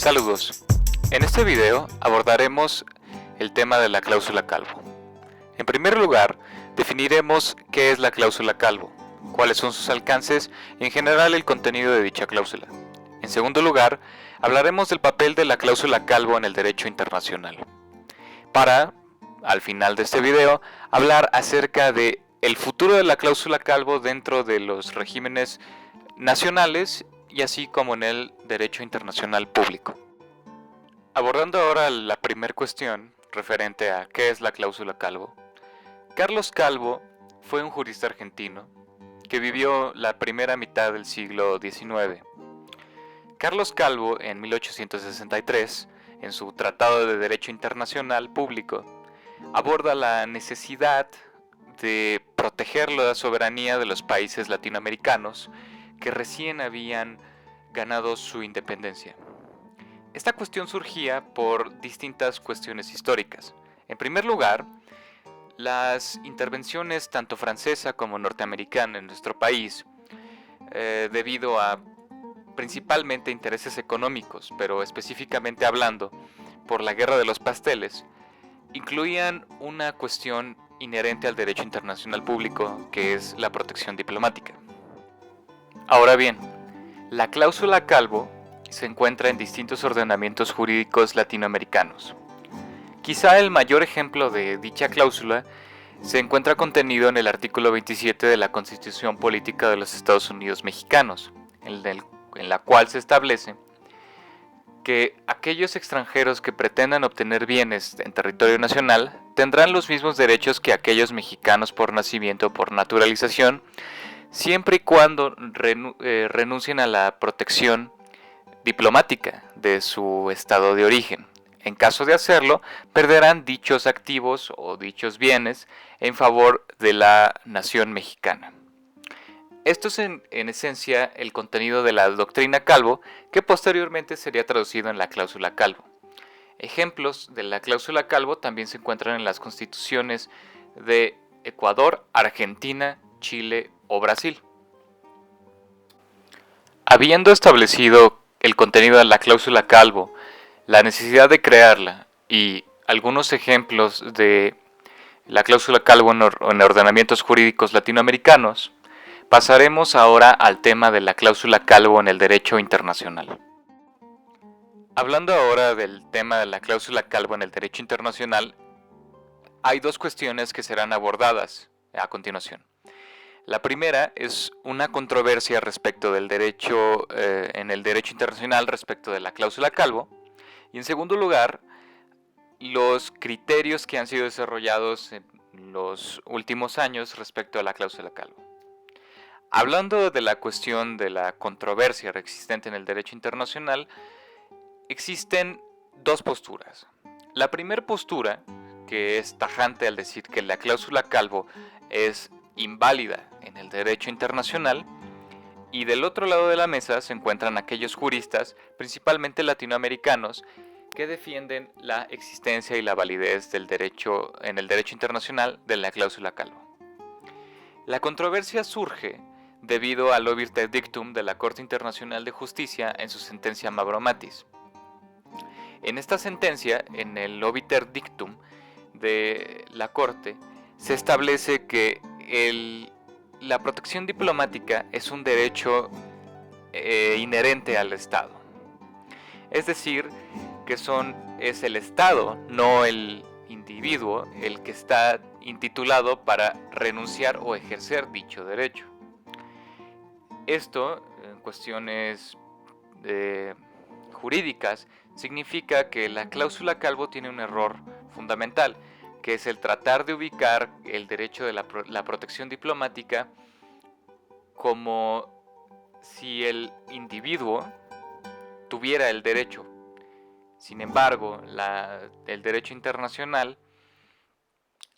Saludos. En este video abordaremos el tema de la cláusula Calvo. En primer lugar, definiremos qué es la cláusula Calvo, cuáles son sus alcances y en general el contenido de dicha cláusula. En segundo lugar, hablaremos del papel de la cláusula Calvo en el derecho internacional. Para, al final de este video, hablar acerca de el futuro de la cláusula Calvo dentro de los regímenes nacionales y así como en el derecho internacional público. Abordando ahora la primera cuestión referente a qué es la cláusula Calvo. Carlos Calvo fue un jurista argentino que vivió la primera mitad del siglo XIX. Carlos Calvo, en 1863, en su Tratado de Derecho Internacional Público, aborda la necesidad de proteger la soberanía de los países latinoamericanos que recién habían ganado su independencia. Esta cuestión surgía por distintas cuestiones históricas. En primer lugar, las intervenciones tanto francesa como norteamericana en nuestro país, debido a principalmente intereses económicos, pero específicamente hablando por la Guerra de los Pasteles, incluían una cuestión inherente al derecho internacional público, que es la protección diplomática. Ahora bien, la cláusula Calvo se encuentra en distintos ordenamientos jurídicos latinoamericanos. Quizá el mayor ejemplo de dicha cláusula se encuentra contenido en el artículo 27 de la Constitución Política de los Estados Unidos Mexicanos, en la cual se establece que aquellos extranjeros que pretendan obtener bienes en territorio nacional tendrán los mismos derechos que aquellos mexicanos por nacimiento o por naturalización, siempre y cuando renuncien a la protección diplomática de su estado de origen. En caso de hacerlo, perderán dichos activos o dichos bienes en favor de la nación mexicana. Esto es en esencia el contenido de la doctrina Calvo, que posteriormente sería traducido en la cláusula Calvo. Ejemplos de la cláusula Calvo también se encuentran en las constituciones de Ecuador, Argentina, Chile o Brasil. Habiendo establecido el contenido de la cláusula Calvo, la necesidad de crearla y algunos ejemplos de la cláusula Calvo en ordenamientos jurídicos latinoamericanos, pasaremos ahora al tema de la cláusula Calvo en el derecho internacional. Hablando ahora del tema de la cláusula Calvo en el derecho internacional, hay dos cuestiones que serán abordadas a continuación. La primera es una controversia respecto del derecho en el derecho internacional respecto de la cláusula Calvo, y en segundo lugar, los criterios que han sido desarrollados en los últimos años respecto a la cláusula Calvo. Hablando de la cuestión de la controversia existente en el derecho internacional, existen dos posturas. La primera postura, que es tajante al decir que la cláusula Calvo es inválida en el derecho internacional, y del otro lado de la mesa se encuentran aquellos juristas, principalmente latinoamericanos, que defienden la existencia y la validez del derecho en el derecho internacional de la cláusula Calvo. La controversia surge debido al obiter dictum de la Corte Internacional de Justicia en su sentencia Mavromatis. En esta sentencia, en el obiter dictum de la Corte, se establece que la protección diplomática es un derecho inherente al Estado. Es decir, que es el Estado, no el individuo, el que está intitulado para renunciar o ejercer dicho derecho. Esto, en cuestiones jurídicas, significa que la cláusula Calvo tiene un error fundamental, que es el tratar de ubicar el derecho de la protección diplomática como si el individuo tuviera el derecho. Sin embargo, el derecho internacional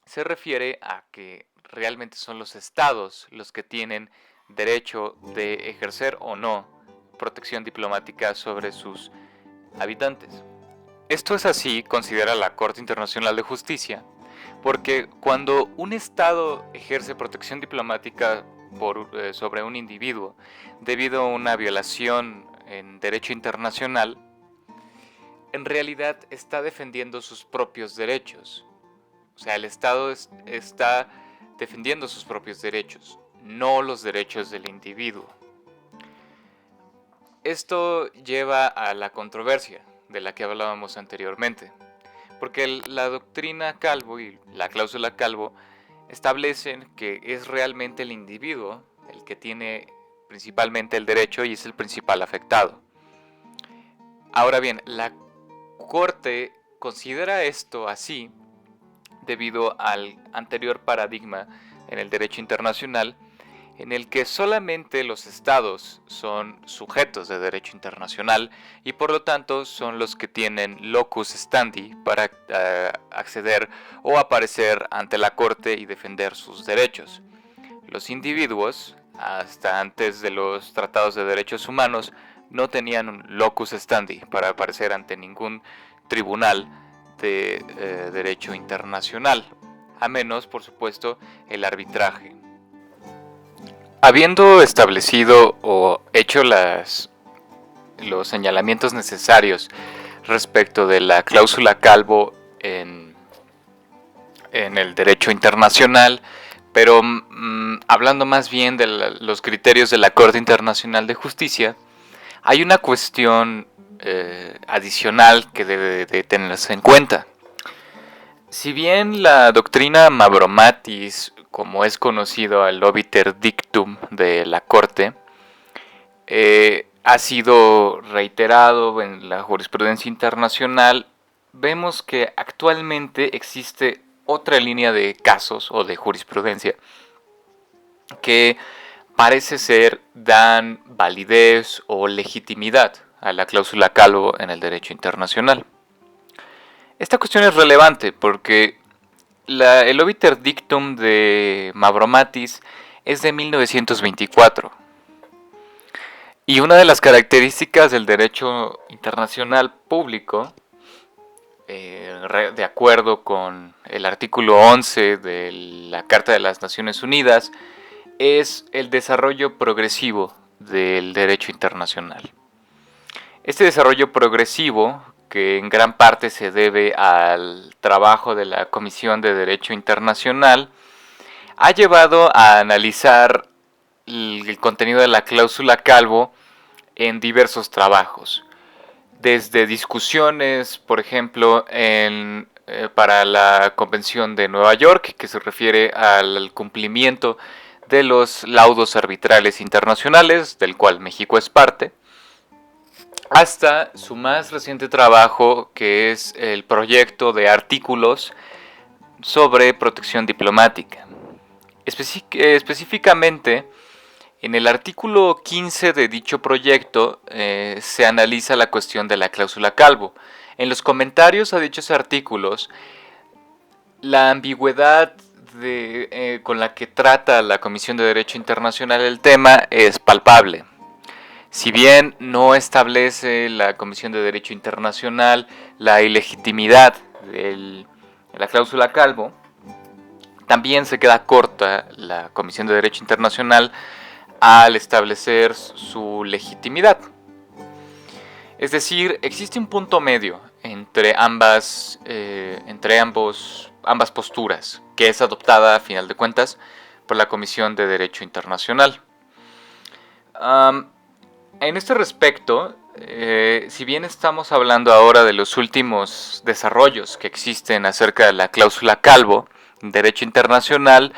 se refiere a que realmente son los estados los que tienen derecho de ejercer o no protección diplomática sobre sus habitantes. Esto es así, considera la Corte Internacional de Justicia, porque cuando un Estado ejerce protección diplomática sobre un individuo debido a una violación en derecho internacional, en realidad está defendiendo sus propios derechos. O sea, el Estado está defendiendo sus propios derechos, no los derechos del individuo. Esto lleva a la controversia de la que hablábamos anteriormente, porque la doctrina Calvo y la cláusula Calvo establecen que es realmente el individuo el que tiene principalmente el derecho y es el principal afectado. Ahora bien, la Corte considera esto así debido al anterior paradigma en el derecho internacional, en el que solamente los estados son sujetos de derecho internacional y por lo tanto son los que tienen locus standi para acceder o aparecer ante la Corte y defender sus derechos. Los individuos, hasta antes de los tratados de derechos humanos, no tenían un locus standi para aparecer ante ningún tribunal de derecho internacional, a menos, por supuesto, el arbitraje. Habiendo establecido o hecho los señalamientos necesarios respecto de la cláusula Calvo en el derecho internacional, pero hablando más bien de los criterios de la Corte Internacional de Justicia, hay una cuestión adicional que debe de tenerse en cuenta. Si bien la doctrina Mavromatis, como es conocido al obiter dictum de la Corte, ha sido reiterado en la jurisprudencia internacional, vemos que actualmente existe otra línea de casos o de jurisprudencia que parece ser dan validez o legitimidad a la cláusula Calvo en el derecho internacional. Esta cuestión es relevante porque el obiter dictum de Mavromatis es de 1924 y una de las características del derecho internacional público, de acuerdo con el artículo 11 de la Carta de las Naciones Unidas, es el desarrollo progresivo del derecho internacional. Este desarrollo progresivo, que en gran parte se debe al trabajo de la Comisión de Derecho Internacional, ha llevado a analizar el contenido de la cláusula Calvo en diversos trabajos. Desde discusiones, por ejemplo, para la Convención de Nueva York, que se refiere al cumplimiento de los laudos arbitrales internacionales, del cual México es parte, hasta su más reciente trabajo, que es el proyecto de artículos sobre protección diplomática. Específicamente, en el artículo 15 de dicho proyecto se analiza la cuestión de la cláusula Calvo. En los comentarios a dichos artículos, la ambigüedad con la que trata la Comisión de Derecho Internacional el tema es palpable. Si bien no establece la Comisión de Derecho Internacional la ilegitimidad de la cláusula Calvo, también se queda corta la Comisión de Derecho Internacional al establecer su legitimidad. Es decir, existe un punto medio entre ambas posturas, que es adoptada a final de cuentas por la Comisión de Derecho Internacional. En este respecto, si bien estamos hablando ahora de los últimos desarrollos que existen acerca de la cláusula Calvo en derecho internacional,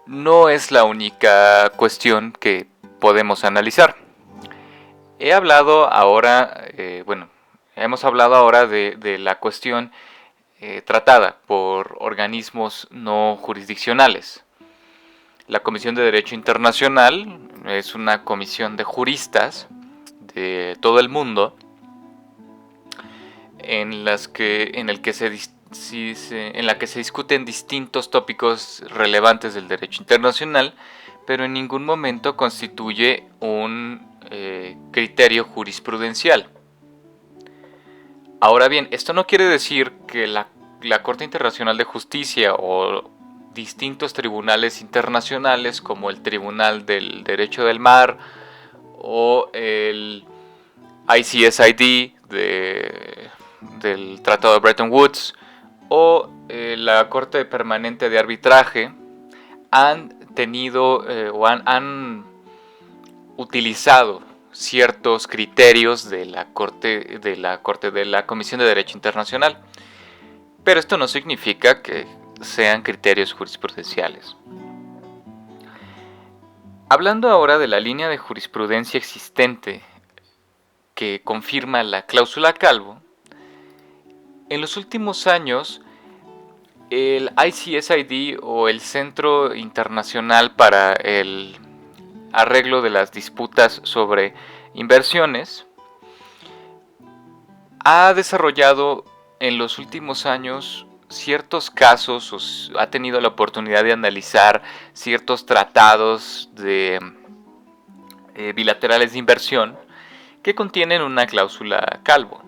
no es la única cuestión que podemos analizar. Hemos hablado ahora de la cuestión tratada por organismos no jurisdiccionales. La Comisión de Derecho Internacional es una comisión de juristas de todo el mundo en la que se discuten distintos tópicos relevantes del derecho internacional, pero en ningún momento constituye un criterio jurisprudencial. Ahora bien, esto no quiere decir que la Corte Internacional de Justicia o distintos tribunales internacionales como el Tribunal del Derecho del Mar o el ICSID del Tratado de Bretton Woods o la Corte Permanente de Arbitraje han tenido o han utilizado ciertos criterios de la Comisión de Derecho Internacional, pero esto no significa que sean criterios jurisprudenciales. Hablando ahora de la línea de jurisprudencia existente que confirma la cláusula Calvo, en los últimos años el ICSID o el Centro Internacional para el Arreglo de las Disputas sobre Inversiones ha desarrollado en los últimos años ciertos casos, ha tenido la oportunidad de analizar ciertos tratados bilaterales de inversión que contienen una cláusula Calvo.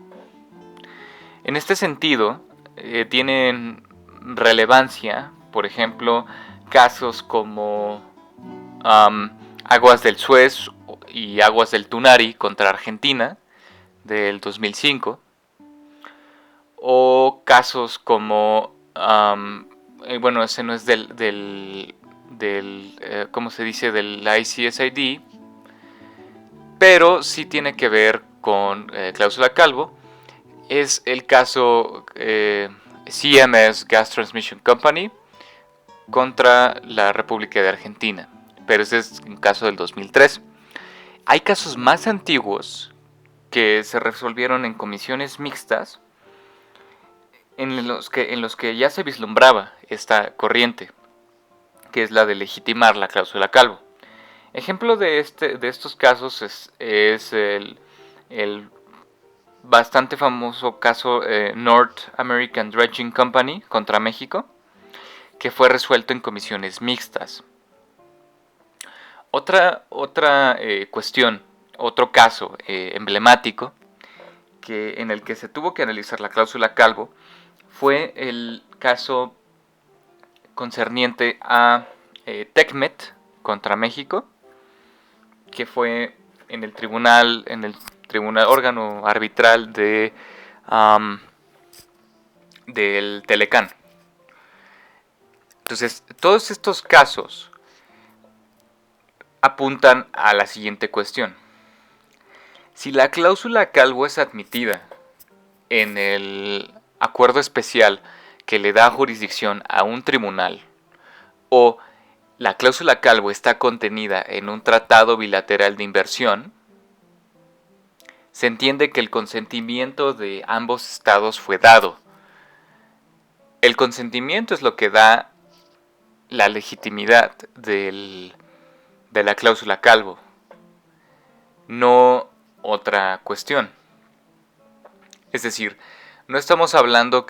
En este sentido, tienen relevancia, por ejemplo, casos como Aguas del Suez y Aguas del Tunari contra Argentina del 2005, o casos como, bueno, ese no es ¿cómo se dice?, del ICSID, pero sí tiene que ver con cláusula Calvo. Es el caso CMS Gas Transmission Company contra la República de Argentina, pero ese es un caso del 2003. Hay casos más antiguos que se resolvieron en comisiones mixtas en los que ya se vislumbraba esta corriente, que es la de legitimar la cláusula Calvo. Ejemplo de estos casos es el bastante famoso caso North American Dredging Company contra México, que fue resuelto en comisiones mixtas. Otra cuestión, otro caso emblemático en el que se tuvo que analizar la cláusula Calvo fue el caso concerniente a TECMET contra México, que fue en el tribunal órgano arbitral del Telecán. Entonces, todos estos casos apuntan a la siguiente cuestión. Si la cláusula Calvo es admitida en el acuerdo especial que le da jurisdicción a un tribunal, o la cláusula Calvo está contenida en un tratado bilateral de inversión, se entiende que el consentimiento de ambos estados fue dado. El consentimiento es lo que da la legitimidad de la cláusula Calvo, no otra cuestión. Es decir, no estamos hablando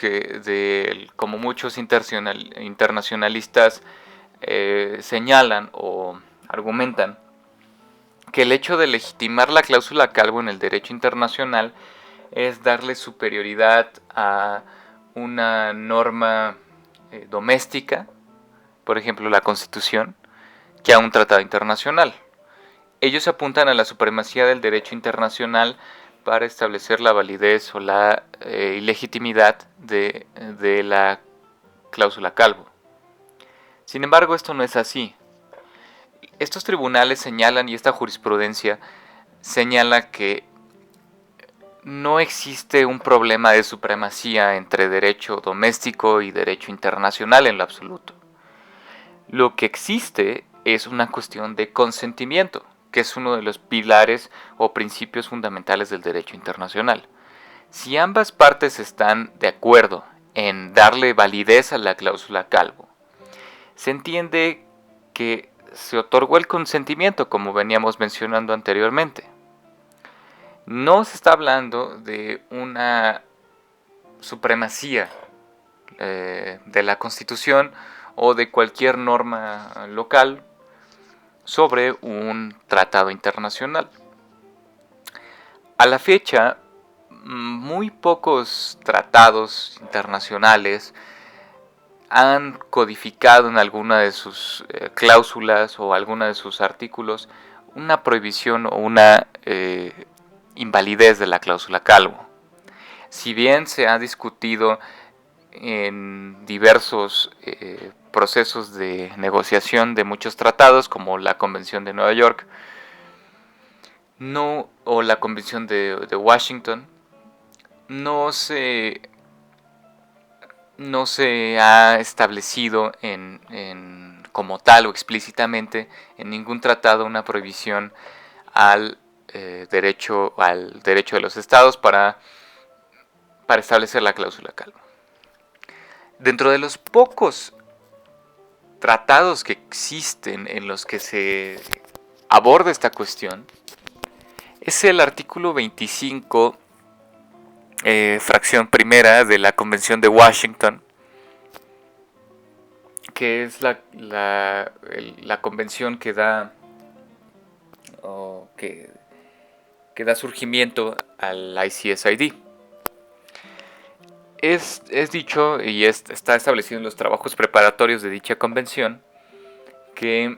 como muchos internacionalistas señalan o argumentan, que el hecho de legitimar la cláusula Calvo en el derecho internacional es darle superioridad a una norma doméstica, por ejemplo la Constitución, que a un tratado internacional. Ellos apuntan a la supremacía del derecho internacional para establecer la validez o la ilegitimidad de la cláusula Calvo. Sin embargo, esto no es así. Estos tribunales señalan, y esta jurisprudencia señala, que no existe un problema de supremacía entre derecho doméstico y derecho internacional en lo absoluto. Lo que existe es una cuestión de consentimiento, que es uno de los pilares o principios fundamentales del derecho internacional. Si ambas partes están de acuerdo en darle validez a la cláusula Calvo, se entiende que se otorgó el consentimiento, como veníamos mencionando anteriormente. No se está hablando de una supremacía de la Constitución o de cualquier norma local sobre un tratado internacional. A la fecha, muy pocos tratados internacionales han codificado en alguna de sus cláusulas o alguna de sus artículos una prohibición o una invalidez de la cláusula Calvo. Si bien se ha discutido en diversos procesos de negociación de muchos tratados, como la Convención de Nueva York, o la Convención de Washington, no se ha establecido como tal o explícitamente en ningún tratado una prohibición al derecho de los estados para establecer la cláusula calvo. Dentro de los pocos tratados que existen en los que se aborda esta cuestión es el artículo 25, fracción primera de la Convención de Washington, que es la convención que da surgimiento al ICSID. Es dicho y está establecido en los trabajos preparatorios de dicha convención que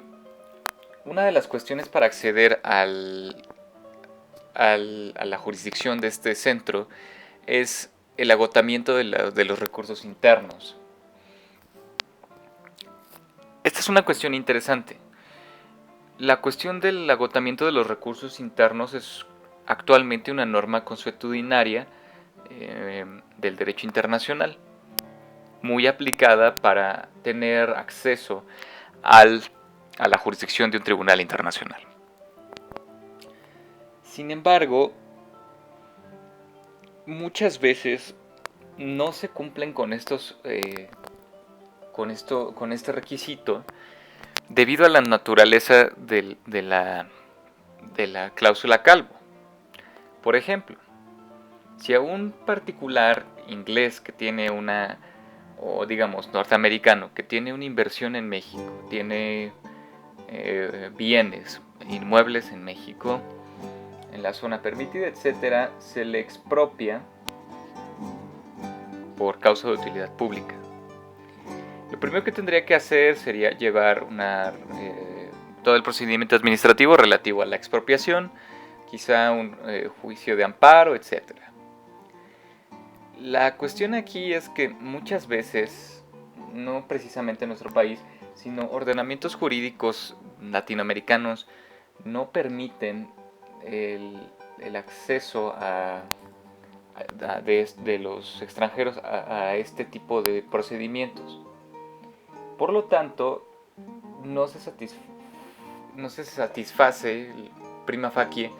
una de las cuestiones para acceder a la jurisdicción de este centro es el agotamiento de los recursos internos. Esta es una cuestión interesante. La cuestión del agotamiento de los recursos internos es actualmente una norma consuetudinaria del derecho internacional, muy aplicada para tener acceso a la jurisdicción de un tribunal internacional. Sin embargo, muchas veces no se cumplen con este requisito debido a la naturaleza de la cláusula calvo. Por ejemplo, si a un particular inglés que tiene o digamos norteamericano, que tiene una inversión en México, tiene bienes, inmuebles en México, en la zona permitida, etcétera, se le expropia por causa de utilidad pública. Lo primero que tendría que hacer sería llevar todo el procedimiento administrativo relativo a la expropiación, quizá un juicio de amparo, etcétera. La cuestión aquí es que muchas veces, no precisamente en nuestro país, sino ordenamientos jurídicos latinoamericanos no permiten el acceso de los extranjeros a este tipo de procedimientos. Por lo tanto, no se satisface prima facie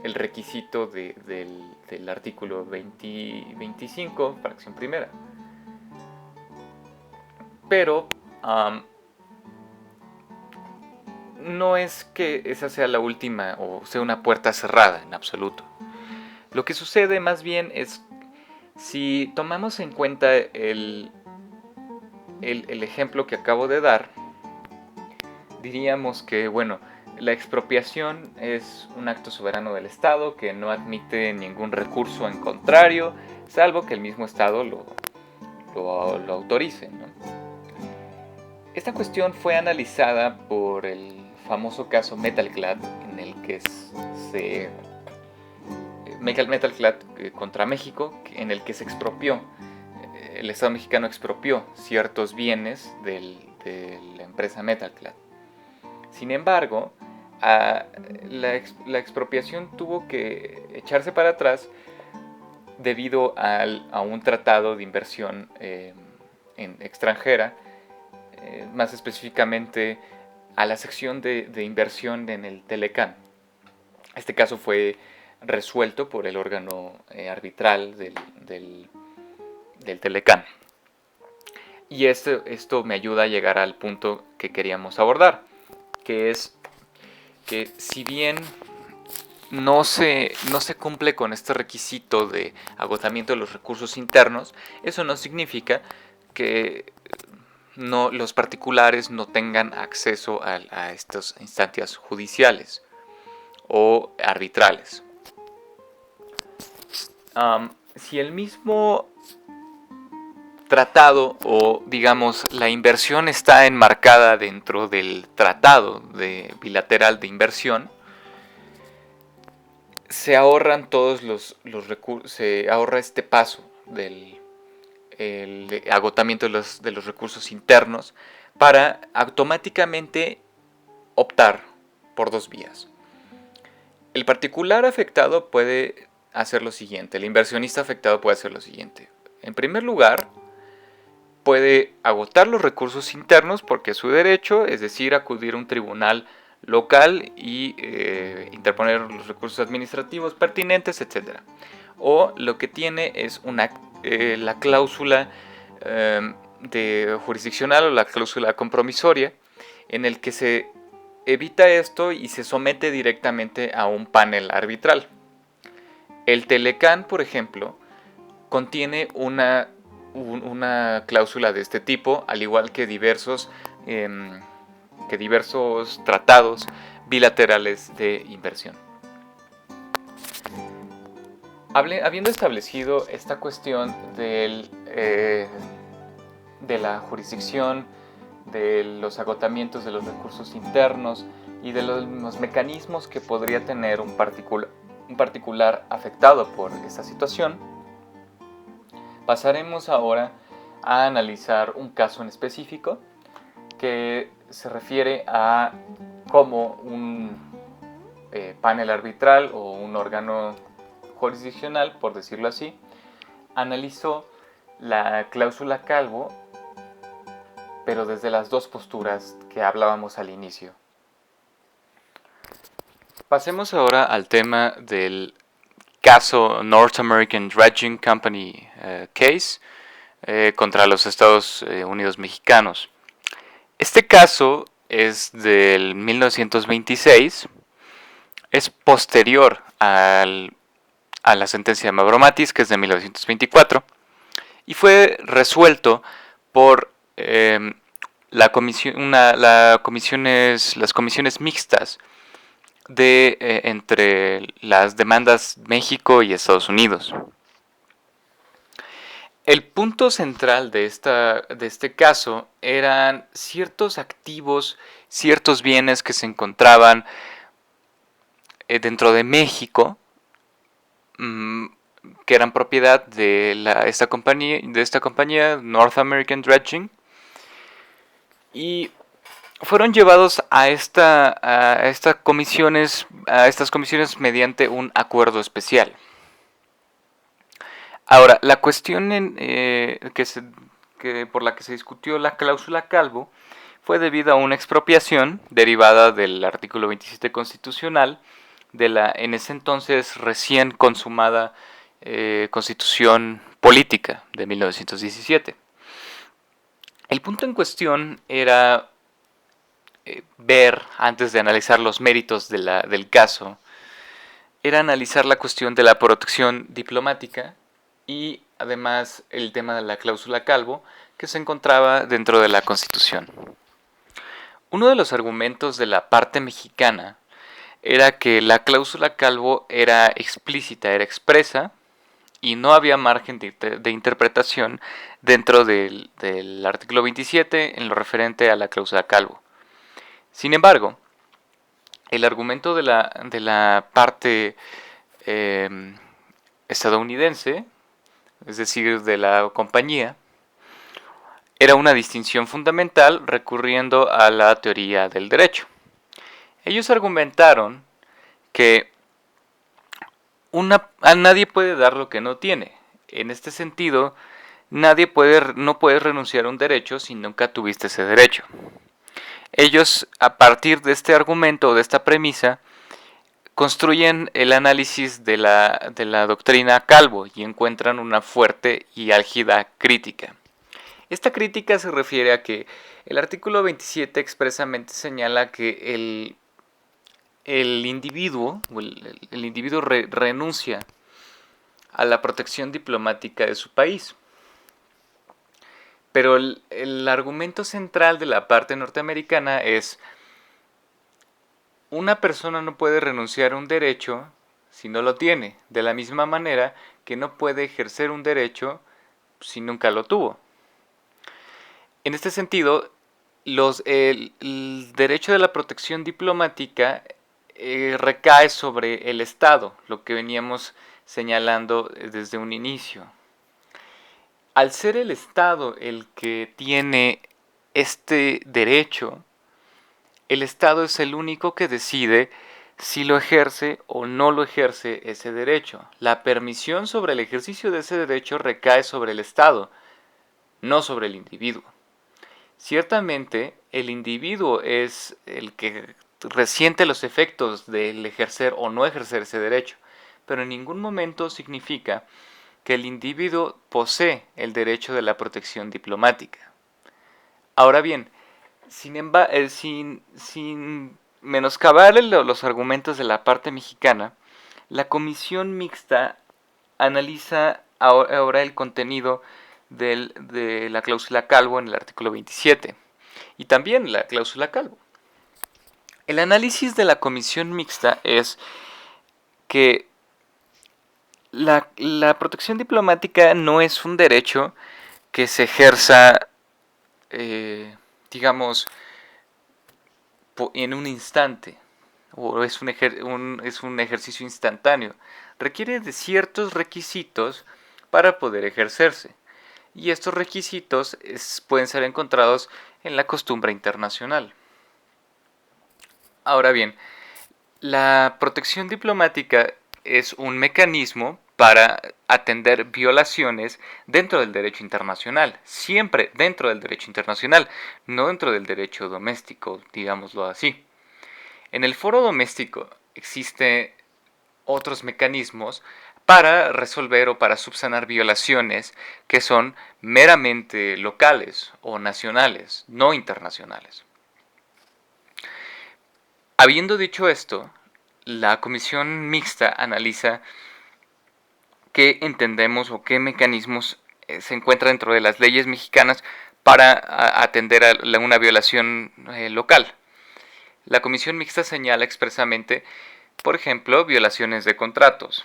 el requisito del artículo 25, fracción primera. Pero no es que esa sea la última o sea una puerta cerrada en absoluto. Lo que sucede más bien es, si tomamos en cuenta el ejemplo que acabo de dar, diríamos que, bueno, la expropiación es un acto soberano del Estado que no admite ningún recurso en contrario, salvo que el mismo Estado lo autorice, ¿no? Esta cuestión fue analizada por el famoso caso Metalclad, en el que Metalclad contra México, en el que se expropió, el Estado mexicano expropió ciertos bienes de la empresa Metalclad. Sin embargo, la expropiación tuvo que echarse para atrás debido a un tratado de inversión extranjera, más específicamente a la sección de inversión en el Telecán. Este caso fue resuelto por el órgano arbitral del Telecán. Y esto me ayuda a llegar al punto que queríamos abordar, que es que si bien no se cumple con este requisito de agotamiento de los recursos internos, eso no significa que los particulares no tengan acceso a estas instancias judiciales o arbitrales. Si el mismo tratado o digamos la inversión está enmarcada dentro del tratado bilateral de inversión, se ahorran todos los recursos, se ahorra este paso del el agotamiento de los recursos internos para automáticamente optar por dos vías. El particular afectado puede hacer lo siguiente, el inversionista afectado puede hacer lo siguiente. En primer lugar, puede agotar los recursos internos porque es su derecho, es decir, acudir a un tribunal local y interponer los recursos administrativos pertinentes, etc. O lo que tiene es la cláusula de jurisdiccional o la cláusula compromisoria, en el que se evita esto y se somete directamente a un panel arbitral. El Telecán, por ejemplo, contiene una cláusula de este tipo, al igual que diversos tratados bilaterales de inversión. Habiendo establecido esta cuestión de la jurisdicción, de los agotamientos de los recursos internos y de los mecanismos que podría tener un particular afectado por esta situación, pasaremos ahora a analizar un caso en específico que se refiere a cómo un panel arbitral o un órgano jurisdiccional, por decirlo así, analizó la cláusula Calvo, pero desde las dos posturas que hablábamos al inicio. Pasemos ahora al tema del caso North American Dredging Company Case contra los Estados Unidos mexicanos. Este caso es del 1926, es posterior a la sentencia de Mavromatis, que es de 1924, y fue resuelto por las comisiones mixtas entre las demandas México y Estados Unidos. El punto central de este caso eran ciertos activos, ciertos bienes que se encontraban dentro de México, que eran propiedad de esta compañía North American Dredging, y fueron llevados a estas comisiones mediante un acuerdo especial. Ahora, la cuestión por la que se discutió la cláusula Calvo fue debido a una expropiación derivada del artículo 27 constitucional de la en ese entonces recién consumada Constitución Política de 1917. El punto en cuestión era ver, antes de analizar los méritos del caso, era analizar la cuestión de la protección diplomática y además el tema de la cláusula Calvo, que se encontraba dentro de la Constitución. Uno de los argumentos de la parte mexicana era que la cláusula Calvo era explícita, era expresa, y no había margen de interpretación dentro del artículo 27 en lo referente a la cláusula Calvo. Sin embargo, el argumento de la parte estadounidense, es decir, de la compañía, era una distinción fundamental recurriendo a la teoría del derecho. Ellos argumentaron que a nadie puede dar lo que no tiene. En este sentido, no puedes renunciar a un derecho si nunca tuviste ese derecho. Ellos, a partir de este argumento, de esta premisa, construyen el análisis de la doctrina Calvo y encuentran una fuerte y álgida crítica. Esta crítica se refiere a que el artículo 27 expresamente señala que el individuo renuncia a la protección diplomática de su país. Pero el argumento central de la parte norteamericana es: una persona no puede renunciar a un derecho si no lo tiene, de la misma manera que no puede ejercer un derecho si nunca lo tuvo. En este sentido, el derecho de la protección diplomática recae sobre el Estado, lo que veníamos señalando desde un inicio. Al ser el Estado el que tiene este derecho, el Estado es el único que decide si lo ejerce o no lo ejerce ese derecho. La permisión sobre el ejercicio de ese derecho recae sobre el Estado, no sobre el individuo. Ciertamente, el individuo es el que resiente los efectos del ejercer o no ejercer ese derecho, pero en ningún momento significa que el individuo posee el derecho de la protección diplomática. Ahora bien, sin menoscabar los argumentos de la parte mexicana, la comisión mixta analiza ahora el contenido de la cláusula Calvo en el artículo 27 y también la cláusula Calvo. El análisis de la comisión mixta es que la protección diplomática no es un derecho que se ejerza, digamos, en un instante, o es un ejercicio instantáneo. Requiere de ciertos requisitos para poder ejercerse, y estos requisitos pueden ser encontrados en la costumbre internacional. Ahora bien, la protección diplomática es un mecanismo para atender violaciones dentro del derecho internacional, siempre dentro del derecho internacional, no dentro del derecho doméstico, digámoslo así. En el foro doméstico existen otros mecanismos para resolver o para subsanar violaciones que son meramente locales o nacionales, no internacionales. Habiendo dicho esto, la comisión mixta analiza qué entendemos o qué mecanismos se encuentran dentro de las leyes mexicanas para atender a una violación local. La comisión mixta señala expresamente, por ejemplo, violaciones de contratos,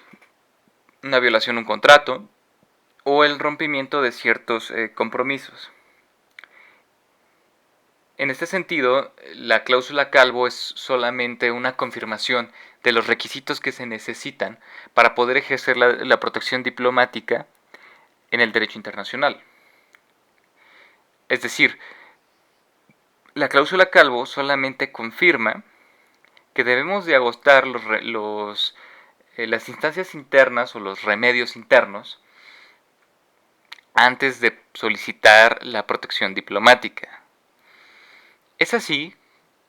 una violación a un contrato o el rompimiento de ciertos compromisos. En este sentido, la cláusula Calvo es solamente una confirmación de los requisitos que se necesitan para poder ejercer la protección diplomática en el derecho internacional. Es decir, la cláusula Calvo solamente confirma que debemos de agotar las instancias internas o los remedios internos antes de solicitar la protección diplomática. Es así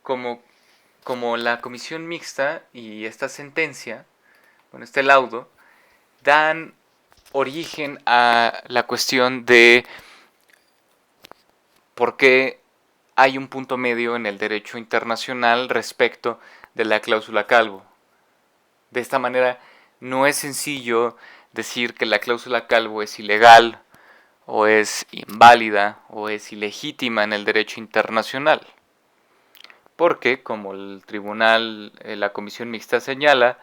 como la comisión mixta y esta sentencia, este laudo, dan origen a la cuestión de por qué hay un punto medio en el derecho internacional respecto de la cláusula Calvo. De esta manera, no es sencillo decir que la cláusula Calvo es ilegal, o es inválida, o es ilegítima en el derecho internacional. Porque, como el tribunal, la comisión mixta señala,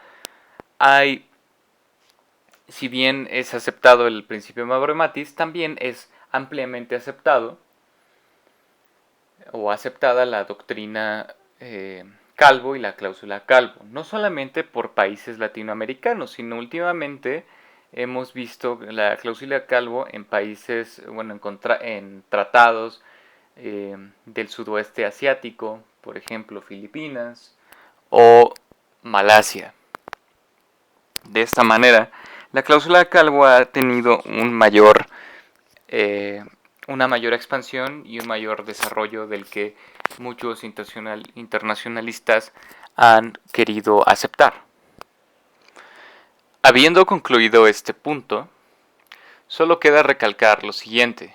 si bien es aceptado el principio Mavrematis, también es ampliamente aceptado o aceptada la doctrina Calvo y la cláusula Calvo, no solamente por países latinoamericanos, sino últimamente hemos visto la cláusula Calvo en países, en tratados del sudoeste asiático, por ejemplo Filipinas o Malasia. De esta manera, la cláusula Calvo ha tenido una mayor expansión y un mayor desarrollo del que muchos internacionalistas han querido aceptar. Habiendo concluido este punto, solo queda recalcar lo siguiente.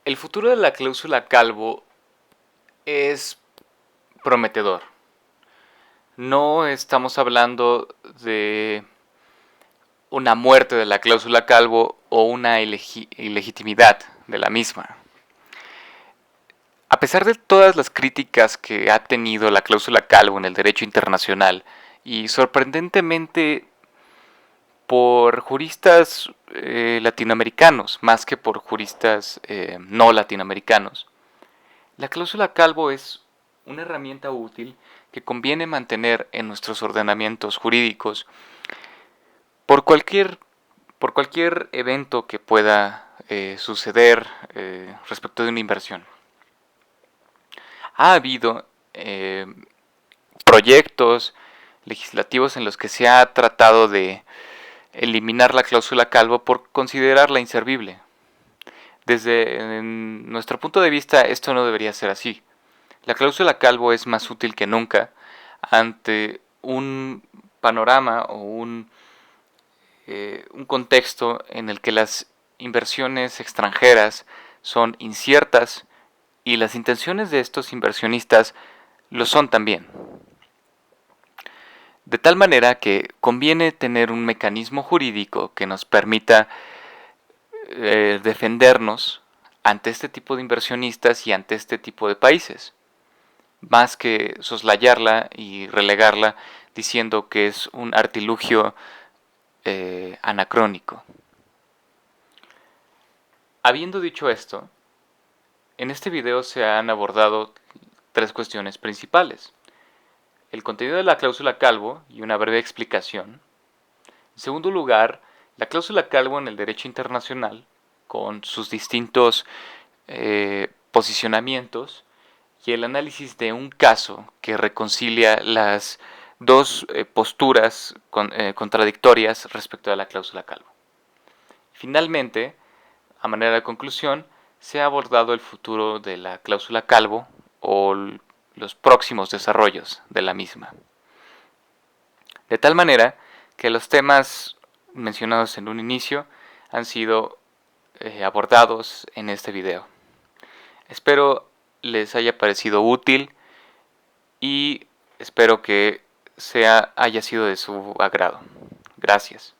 El futuro de la cláusula Calvo es prometedor. No estamos hablando de una muerte de la cláusula Calvo o una ilegitimidad de la misma. A pesar de todas las críticas que ha tenido la cláusula Calvo en el derecho internacional, y sorprendentemente por juristas latinoamericanos, más que por juristas no latinoamericanos, la cláusula Calvo es una herramienta útil que conviene mantener en nuestros ordenamientos jurídicos por cualquier evento que pueda suceder respecto de una inversión. Ha habido proyectos legislativos en los que se ha tratado de eliminar la cláusula calvo por considerarla inservible. Desde nuestro punto de vista, esto no debería ser así. La cláusula calvo es más útil que nunca ante un panorama o un contexto en el que las inversiones extranjeras son inciertas y las intenciones de estos inversionistas lo son también. De tal manera que conviene tener un mecanismo jurídico que nos permita defendernos ante este tipo de inversionistas y ante este tipo de países, más que soslayarla y relegarla diciendo que es un artilugio anacrónico. Habiendo dicho esto, en este video se han abordado tres cuestiones principales: el contenido de la cláusula calvo y una breve explicación. En segundo lugar, la cláusula calvo en el derecho internacional, con sus distintos posicionamientos, y el análisis de un caso que reconcilia las dos posturas contradictorias respecto a la cláusula calvo. Finalmente, a manera de conclusión, se ha abordado el futuro de la cláusula calvo o los próximos desarrollos de la misma. De tal manera que los temas mencionados en un inicio han sido abordados en este video. Espero les haya parecido útil y espero que haya sido de su agrado. Gracias.